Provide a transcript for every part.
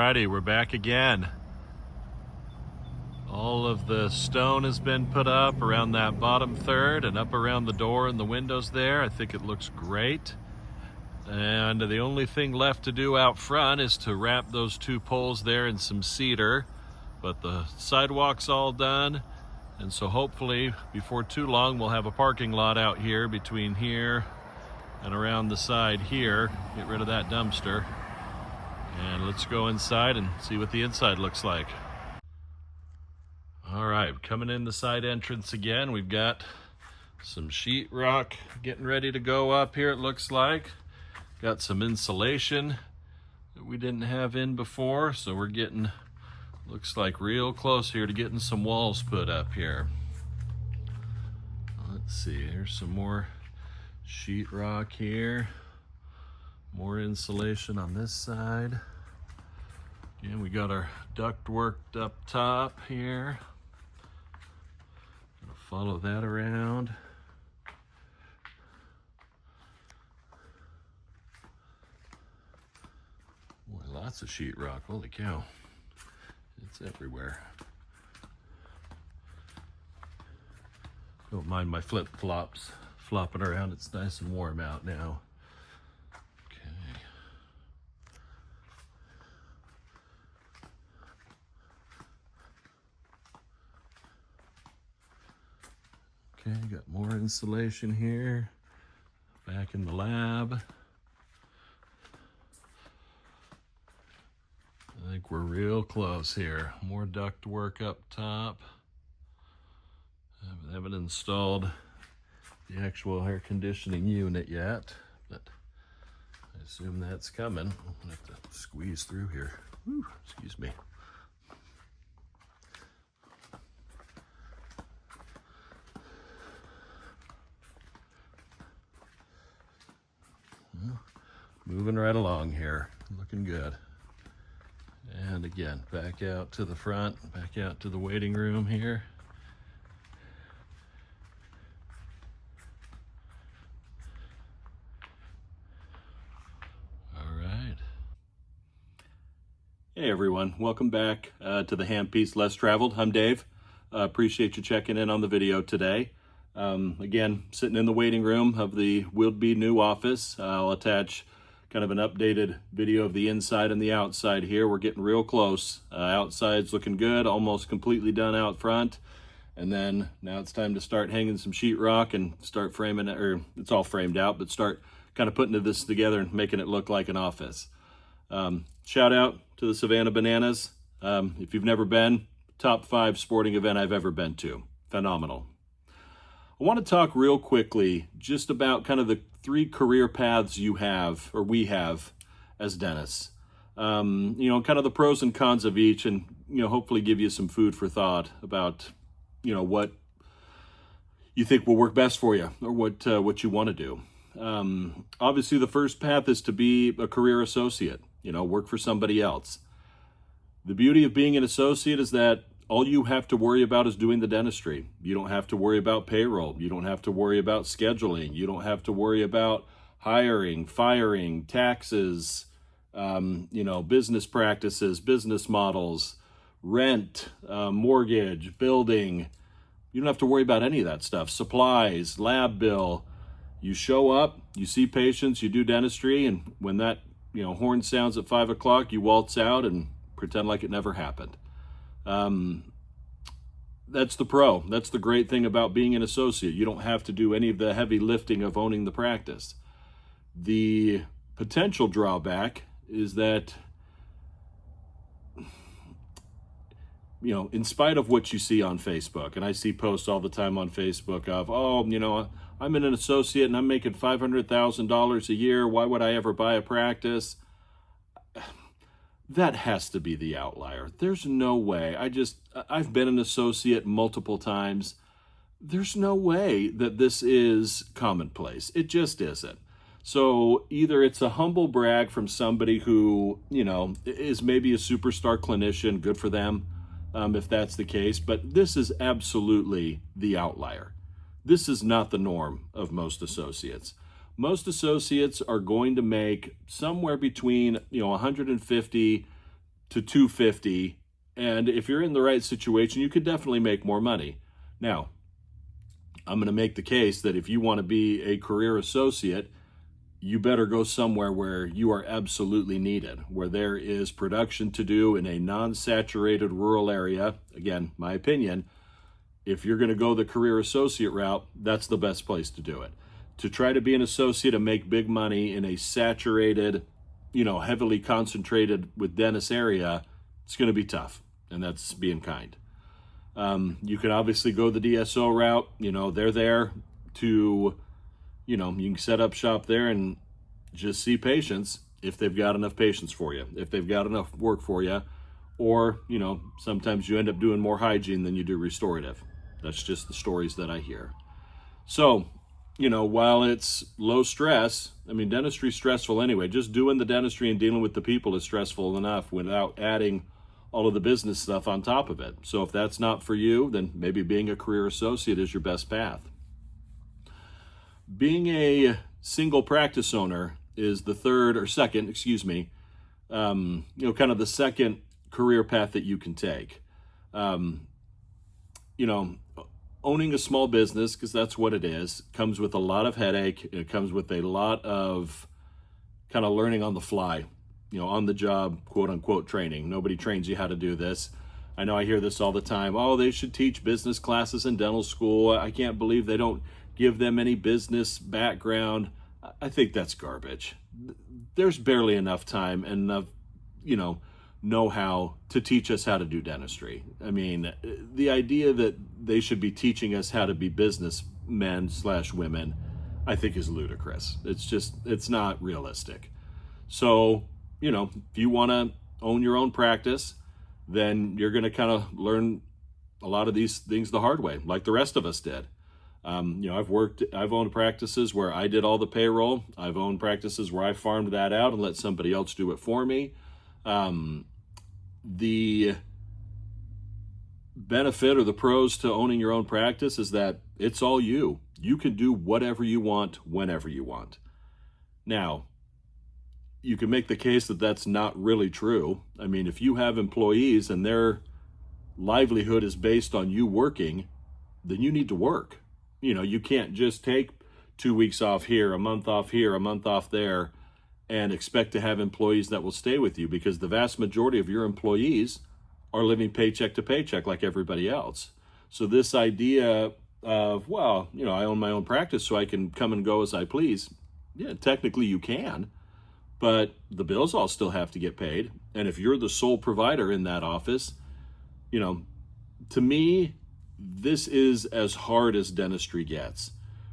Alrighty, we're back again. All of the stone has been put up around that bottom third and up around the door and the windows there. I think it looks great. And the only thing left to do out front is to wrap those two poles there in some cedar. But the sidewalk's all done. And so hopefully before too long we'll have a parking lot out here between here and around the side here. Get rid of that dumpster. And let's go inside and see what the inside looks like. All right, coming in the side entrance again. We've got some sheetrock getting ready to go up here, it looks like. Got some insulation that we didn't have in before, so we're getting, looks like real close here to getting some walls put up here. Let's see, here's some more sheetrock here. More insulation on this side. Again, we got our duct worked up top here. Gonna follow that around. Boy, lots of sheetrock, holy cow. It's everywhere. Don't mind my flip-flops flopping around. It's nice and warm out now. Okay, got more insulation here. Back in the lab. I think we're real close here. More duct work up top. I haven't installed the actual air conditioning unit yet, but I assume that's coming. I'm gonna have to squeeze through here. Whew, excuse me. Moving right along here, looking good. And again, back out to the front, back out to the waiting room here. All right. Hey everyone, welcome back to the Handpiece Less Traveled. I'm Dave. Appreciate you checking in on the video today. Again, sitting in the waiting room of the will-be new office. I'll attach kind of an updated video of the inside and the outside here. We're getting real close. Outside's looking good, almost completely done out front. And then now it's time to start hanging some sheetrock and start framing it, or it's all framed out, but start kind of putting this together and making it look like an office. Shout out to the Savannah Bananas. If you've never been, top 5 sporting event I've ever been to. Phenomenal. I want to talk real quickly just about kind of the 3 career paths you have, or we have, as dentists. You know, kind of the pros and cons of each, and, you know, hopefully give you some food for thought about, you know, what you think will work best for you, or what you want to do. Obviously, the first path is to be a career associate, you know, work for somebody else. The beauty of being an associate is that all you have to worry about is doing the dentistry. You don't have to worry about payroll. You don't have to worry about scheduling. You don't have to worry about hiring, firing, taxes, you know, business practices, business models, rent, mortgage, building. You don't have to worry about any of that stuff. Supplies, lab bill. You show up, you see patients, you do dentistry, and when that, you know, horn sounds at 5 o'clock, you waltz out and pretend like it never happened. That's the pro. That's the great thing about being an associate. You don't have to do any of the heavy lifting of owning the practice. The potential drawback is that, you know, in spite of what you see on Facebook, and I see posts all the time on Facebook of, oh, you know, I'm an associate and I'm making $500,000 a year. Why would I ever buy a practice? That has to be the outlier. There's no way. I've been an associate multiple times. There's no way that this is commonplace. It just isn't. So either it's a humble brag from somebody who, you know, is maybe a superstar clinician, good for them, if that's the case, but this is absolutely the outlier. This is not the norm of most associates. Most associates are going to make somewhere between, you know, 150 to 250. And if you're in the right situation, you could definitely make more money. Now, I'm going to make the case that if you want to be a career associate, you better go somewhere where you are absolutely needed, where there is production to do in a non-saturated rural area. Again, my opinion, if you're going to go the career associate route, that's the best place to do it. To try to be an associate and make big money in a saturated, heavily concentrated with dentists area, it's going to be tough, and that's being kind. You can obviously go the DSO route. They're there to, you can set up shop there and just see patients if they've got enough patients for you, if they've got enough work for you, or, sometimes you end up doing more hygiene than you do restorative. That's just the stories that I hear. So, while it's low stress, dentistry is stressful anyway. Just doing the dentistry and dealing with the people is stressful enough without adding all of the business stuff on top of it. So if that's not for you, then maybe being a career associate is your best path. Being a single practice owner is the second, kind of the second career path that you can take. Owning a small business, because that's what it is, comes with a lot of headache. It comes with a lot of kind of learning on the fly, on the job, quote unquote, training. Nobody trains you how to do this. I know I hear this all the time. Oh, they should teach business classes in dental school. I can't believe they don't give them any business background. I think that's garbage. There's barely enough time and enough, know-how to teach us how to do dentistry. The idea that they should be teaching us how to be businessmen/women, I think is ludicrous. It's not realistic. So, if you want to own your own practice, then you're going to kind of learn a lot of these things the hard way, like the rest of us did. I've owned practices where I did all the payroll. I've owned practices where I farmed that out and let somebody else do it for me. The benefit or the pros to owning your own practice is that it's all you. You can do whatever you want, whenever you want. Now, you can make the case that that's not really true. If you have employees and their livelihood is based on you working, then you need to work. You can't just take 2 weeks off here, a month off here, a month off there, and expect to have employees that will stay with you, because the vast majority of your employees are living paycheck to paycheck like everybody else. So this idea of, I own my own practice so I can come and go as I please. Yeah, technically you can, but the bills all still have to get paid. And if you're the sole provider in that office, to me, this is as hard as dentistry gets.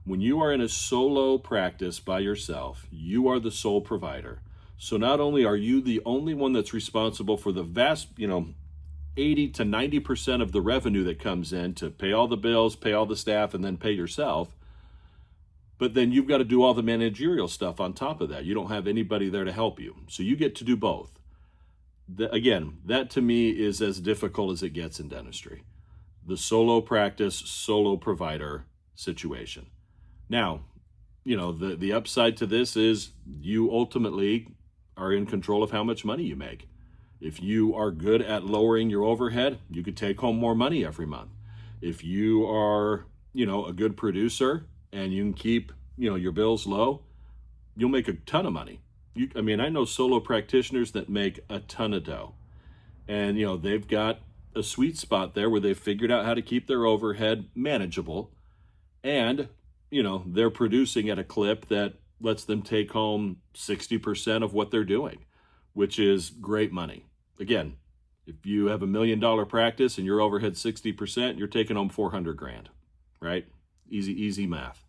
When you are in a solo practice by yourself, you are the sole provider. So not only are you the only one that's responsible for the vast, 80 to 90% of the revenue that comes in to pay all the bills, pay all the staff, and then pay yourself, but then you've got to do all the managerial stuff on top of that. You don't have anybody there to help you. So you get to do both. Again, that to me is as difficult as it gets in dentistry. The solo practice, solo provider situation. Now, the upside to this is you ultimately are in control of how much money you make. If you are good at lowering your overhead, you could take home more money every month. If you are, a good producer and you can keep, your bills low, you'll make a ton of money. I know solo practitioners that make a ton of dough. And, they've got a sweet spot there where they've figured out how to keep their overhead manageable. And, they're producing at a clip that lets them take home 60% of what they're doing, which is great money. Again, if you have $1 million practice and your overhead 60%, you're taking home $400,000, right? Easy math.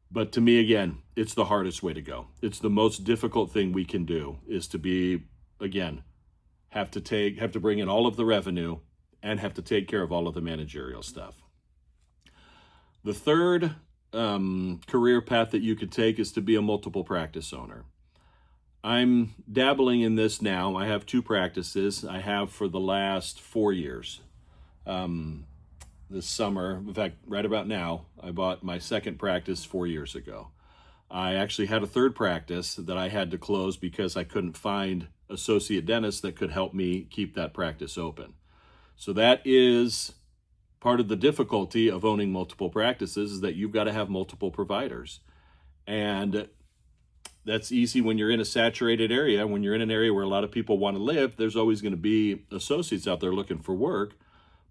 But to me, again, it's the hardest way to go. It's the most difficult thing we can do, is to be, again, have to bring in all of the revenue and have to take care of all of the managerial stuff. The third career path that you could take is to be a multiple practice owner. I'm dabbling in this now. I have 2 practices. I have for the last 4 years. This summer, in fact, right about now, I bought my second practice 4 years ago. I actually had a third practice that I had to close because I couldn't find associate dentists that could help me keep that practice open. So that is part of the difficulty of owning multiple practices, is that you've got to have multiple providers. And that's easy when you're in a saturated area. When you're in an area where a lot of people want to live, there's always going to be associates out there looking for work.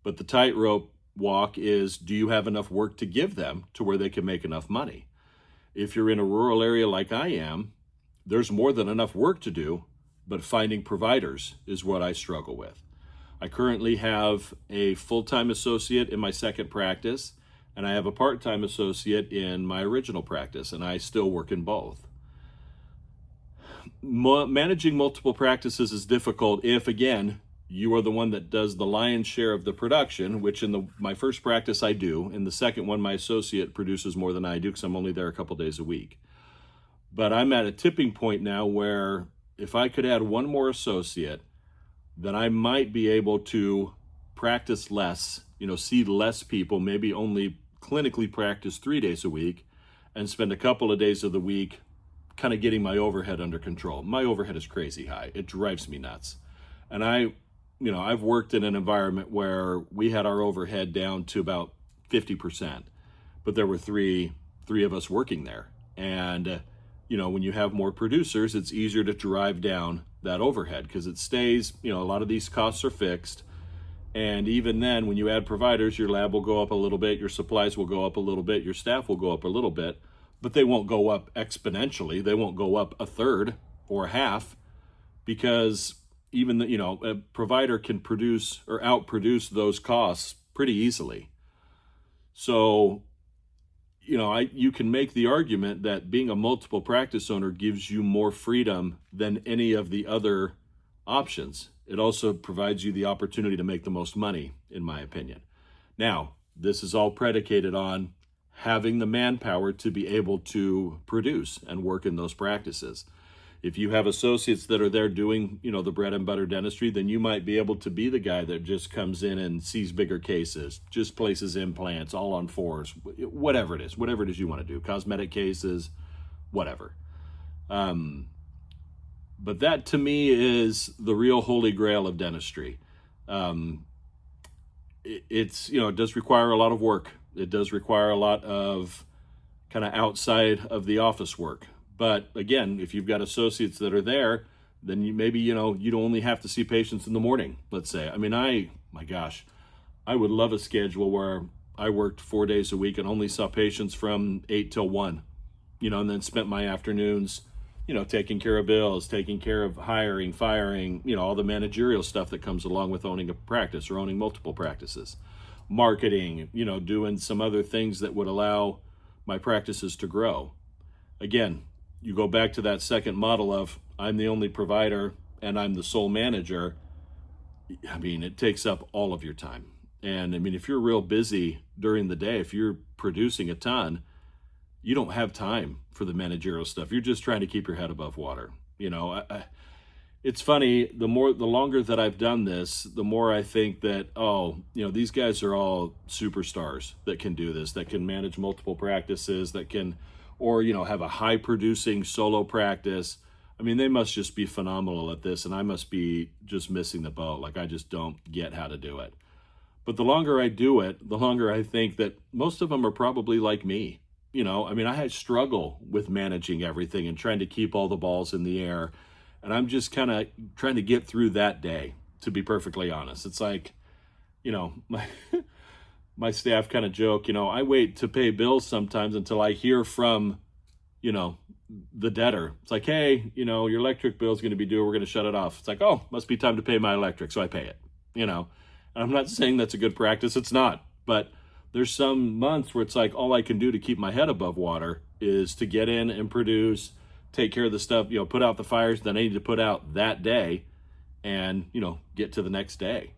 But the tightrope walk is, do you have enough work to give them to where they can make enough money? If you're in a rural area like I am, there's more than enough work to do, but finding providers is what I struggle with. I currently have a full-time associate in my second practice, and I have a part-time associate in my original practice, and I still work in both. Managing multiple practices is difficult if, again, you are the one that does the lion's share of the production, which in my first practice I do. In the second one, my associate produces more than I do because I'm only there a couple days a week. But I'm at a tipping point now where if I could add one more associate, then I might be able to practice less, see less people, maybe only clinically practice 3 days a week, and spend a couple of days of the week kind of getting my overhead under control. My overhead is crazy high. It drives me nuts. And I've worked in an environment where we had our overhead down to about 50%, but there were three of us working there. And, when you have more producers, it's easier to drive down that overhead because it stays, a lot of these costs are fixed. And even then, when you add providers, your lab will go up a little bit, your supplies will go up a little bit, your staff will go up a little bit, but they won't go up exponentially. They won't go up a third or a half, because even a provider can produce or outproduce those costs pretty easily. So, you can make the argument that being a multiple practice owner gives you more freedom than any of the other options. It also provides you the opportunity to make the most money, in my opinion. Now, this is all predicated on having the manpower to be able to produce and work in those practices. If you have associates that are there doing, the bread and butter dentistry, then you might be able to be the guy that just comes in and sees bigger cases, just places implants, all on fours, whatever it is you want to do, cosmetic cases, whatever. But that to me is the real holy grail of dentistry. It does require a lot of work. It does require a lot of kind of outside of the office work. But again, if you've got associates that are there, then you'd only have to see patients in the morning, let's say. I would love a schedule where I worked 4 days a week and only saw patients from 8 till 1, and then spent my afternoons, taking care of bills, taking care of hiring, firing, all the managerial stuff that comes along with owning a practice or owning multiple practices. Marketing, doing some other things that would allow my practices to grow. Again, you go back to that second model of I'm the only provider and I'm the sole manager. It takes up all of your time. And if you're real busy during the day, if you're producing a ton, you don't have time for the managerial stuff. You're just trying to keep your head above water. It's funny, the longer that I've done this, the more I think that, these guys are all superstars that can do this, that can manage multiple practices, that can, or, have a high producing solo practice. They must just be phenomenal at this, and I must be just missing the boat. Like, I just don't get how to do it. But the longer I do it, the longer I think that most of them are probably like me. I struggle with managing everything and trying to keep all the balls in the air. And I'm just kind of trying to get through that day, to be perfectly honest. It's like, my staff kind of joke, I wait to pay bills sometimes until I hear from, the debtor. It's like, hey, your electric bill is going to be due. We're going to shut it off. It's like, oh, must be time to pay my electric. So I pay it, And I'm not saying that's a good practice. It's not. But there's some months where it's like all I can do to keep my head above water is to get in and produce, take care of the stuff, put out the fires that I need to put out that day and, get to the next day.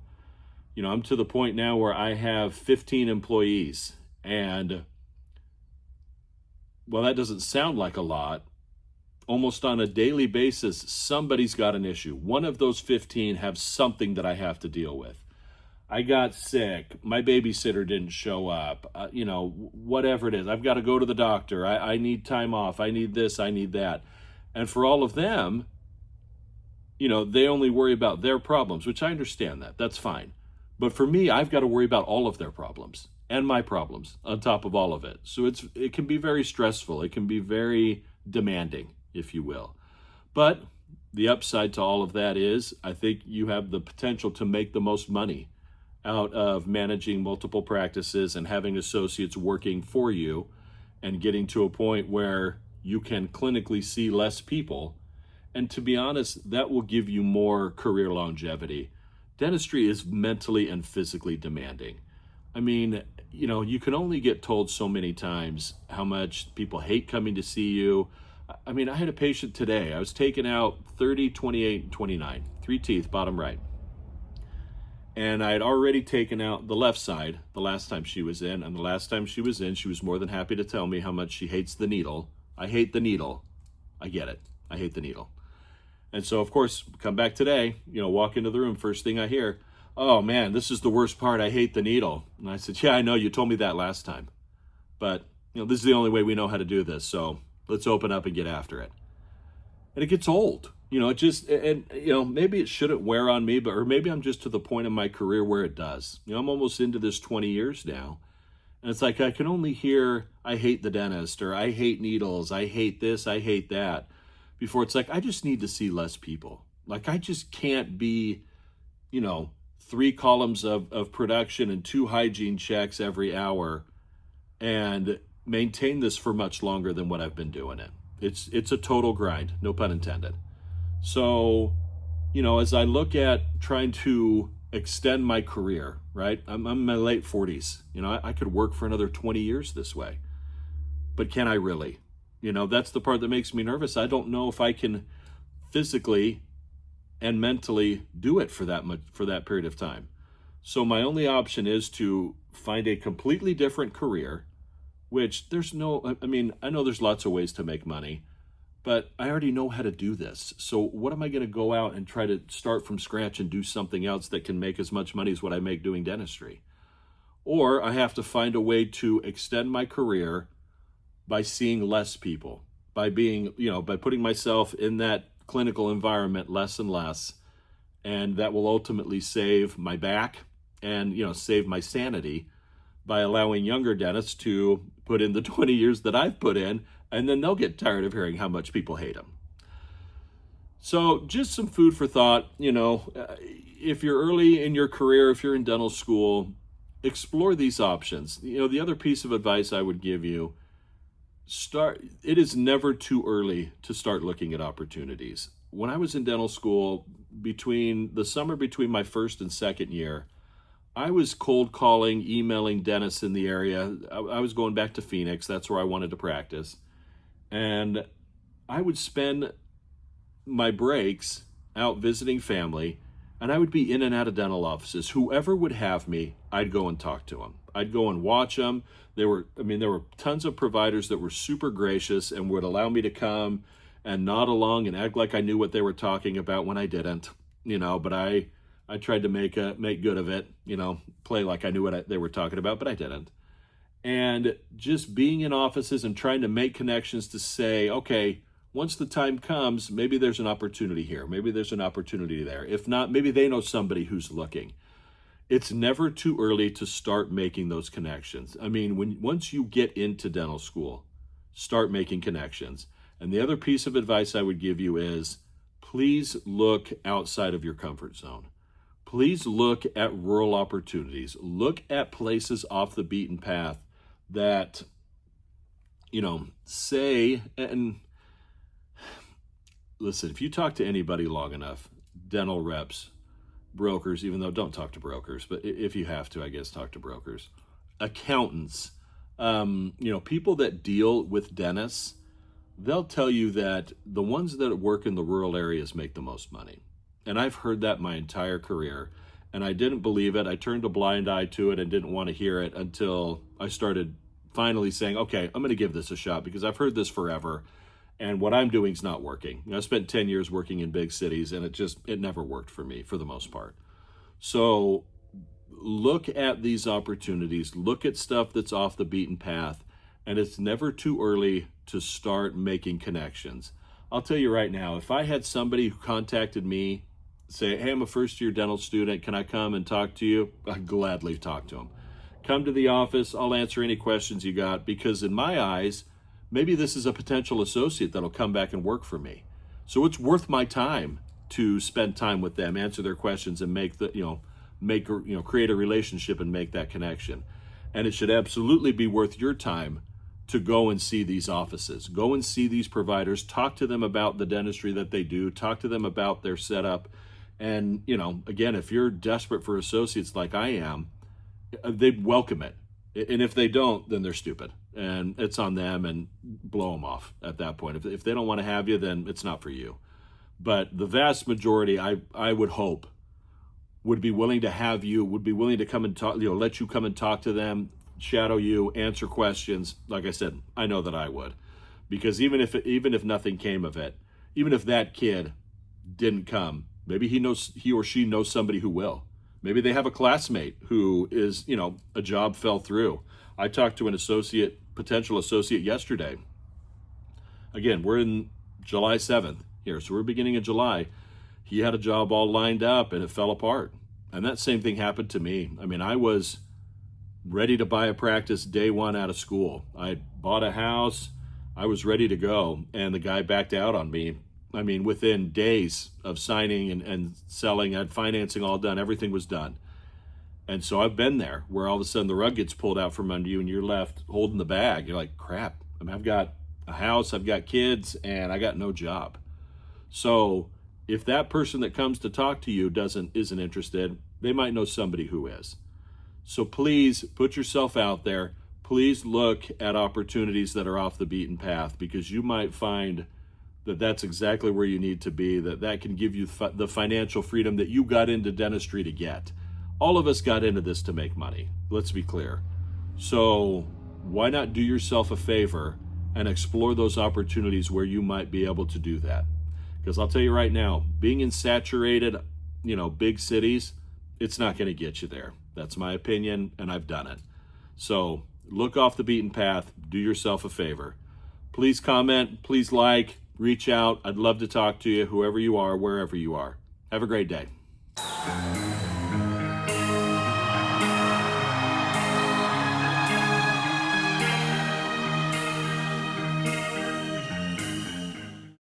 I'm to the point now where I have 15 employees, and well, that doesn't sound like a lot. Almost on a daily basis, somebody's got an issue. One of those 15 have something that I have to deal with. I got sick, my babysitter didn't show up, whatever it is. I've got to go to the doctor. I need time off. I need this, I need that. And for all of them, they only worry about their problems, which I understand that. That's fine. But for me, I've got to worry about all of their problems and my problems on top of all of it. So it can be very stressful. It can be very demanding, if you will. But the upside to all of that is I think you have the potential to make the most money out of managing multiple practices and having associates working for you and getting to a point where you can clinically see less people. And to be honest, that will give you more career longevity. Dentistry is mentally and physically demanding. I mean, you can only get told so many times how much people hate coming to see you. I mean, I had a patient today. I was taking out 30, 28, and 29, 3 teeth, bottom right. And I had already taken out the left side the last time she was in. And the last time she was in, she was more than happy to tell me how much she hates the needle. I hate the needle. I get it. I hate the needle. And so, of course, come back today, walk into the room, first thing I hear, "Oh man, this is the worst part. I hate the needle." And I said, "Yeah, I know. You told me that last time. But, this is the only way we know how to do this. So let's open up and get after it." And it gets old. Maybe it shouldn't wear on me, or maybe I'm just to the point in my career where it does. I'm almost into this 20 years now. And it's like I can only hear, "I hate the dentist," or "I hate needles," "I hate this," "I hate that," before it's like, I just need to see less people. Like, I just can't be, 3 columns of production and 2 hygiene checks every hour and maintain this for much longer than what I've been doing it. It's a total grind, no pun intended. So, as I look at trying to extend my career, right? I'm in my late 40s. I could work for another 20 years this way. But can I really? That's the part that makes me nervous. I don't know if I can physically and mentally do it for that period of time. So my only option is to find a completely different career, which I know there's lots of ways to make money, but I already know how to do this. So what am I going to go out and try to start from scratch and do something else that can make as much money as what I make doing dentistry? Or I have to find a way to extend my career by seeing less people, by putting myself in that clinical environment less and less. And that will ultimately save my back and, save my sanity by allowing younger dentists to put in the 20 years that I've put in, and then they'll get tired of hearing how much people hate them. So just some food for thought. If you're early in your career, if you're in dental school, explore these options. The other piece of advice I would give you, it is never too early to start looking at opportunities. When I was in dental school, between the summer between my first and second year, I was cold calling, emailing dentists in the area. I was going back to Phoenix. That's where I wanted to practice. And I would spend my breaks out visiting family, and I would be in and out of dental offices. Whoever would have me, I'd go and talk to them. I'd go and watch them. There were tons of providers that were super gracious and would allow me to come and nod along and act like I knew what they were talking about when I didn't, but I tried to make good of it, play like I knew what they were talking about, but I didn't. And just being in offices and trying to make connections to say, okay, once the time comes, maybe there's an opportunity here. Maybe there's an opportunity there. If not, maybe they know somebody who's looking. It's never too early to start making those connections. Once you get into dental school, start making connections. And the other piece of advice I would give you is, please look outside of your comfort zone. Please look at rural opportunities. Look at places off the beaten path that, say, and listen, if you talk to anybody long enough, dental reps, brokers, even though don't talk to brokers, but if you have to, I guess, talk to brokers, accountants, people that deal with dentists, they'll tell you that the ones that work in the rural areas make the most money. And I've heard that my entire career, and I didn't believe it. I turned a blind eye to it and didn't want to hear it until I started finally saying, okay, I'm going to give this a shot because I've heard this forever, and what I'm doing is not working. I spent 10 years working in big cities, and it never worked for me for the most part. So look at these opportunities, look at stuff that's off the beaten path, and it's never too early to start making connections. I'll tell you right now, if I had somebody who contacted me, say, hey, I'm a first-year dental student, can I come and talk to you? I'd gladly talk to them. Come to the office, I'll answer any questions you got, because in my eyes, maybe this is a potential associate that'll come back and work for me. So it's worth my time to spend time with them, answer their questions, and create a relationship and make that connection. And it should absolutely be worth your time to go and see these offices, go and see these providers, talk to them about the dentistry that they do, talk to them about their setup. And, again, if you're desperate for associates like I am, they'd welcome it. And if they don't, then they're stupid. And it's on them, and blow them off at that point. If they don't want to have you, then it's not for you. But the vast majority, I would hope, would be willing to have you, would be willing to come and talk, let you come and talk to them, shadow you, answer questions. Like I said, I know that I would. Because even if nothing came of it, even if that kid didn't come, maybe he or she knows somebody who will. Maybe they have a classmate who is, a job fell through. I talked to an potential associate yesterday. Again, we're in July 7th here, so we're beginning of July. He had a job all lined up and it fell apart. And that same thing happened to me. I mean, I was ready to buy a practice day one out of school. I bought a house, I was ready to go, and the guy backed out on me. I mean, within days of signing and selling, I had financing all done, everything was done. And so I've been there where all of a sudden the rug gets pulled out from under you and you're left holding the bag. You're like, crap, I mean, I've got a house, I've got kids, and I got no job. So if that person that comes to talk to you isn't interested, they might know somebody who is. So please put yourself out there. Please look at opportunities that are off the beaten path, because you might find that that's exactly where you need to be, that can give you the financial freedom that you got into dentistry to get. All of us got into this to make money, let's be clear. So why not do yourself a favor and explore those opportunities where you might be able to do that? Because I'll tell you right now, being in saturated, big cities, it's not going to get you there. That's my opinion, and I've done it. So look off the beaten path, do yourself a favor. Please comment, please like, reach out. I'd love to talk to you, whoever you are, wherever you are. Have a great day.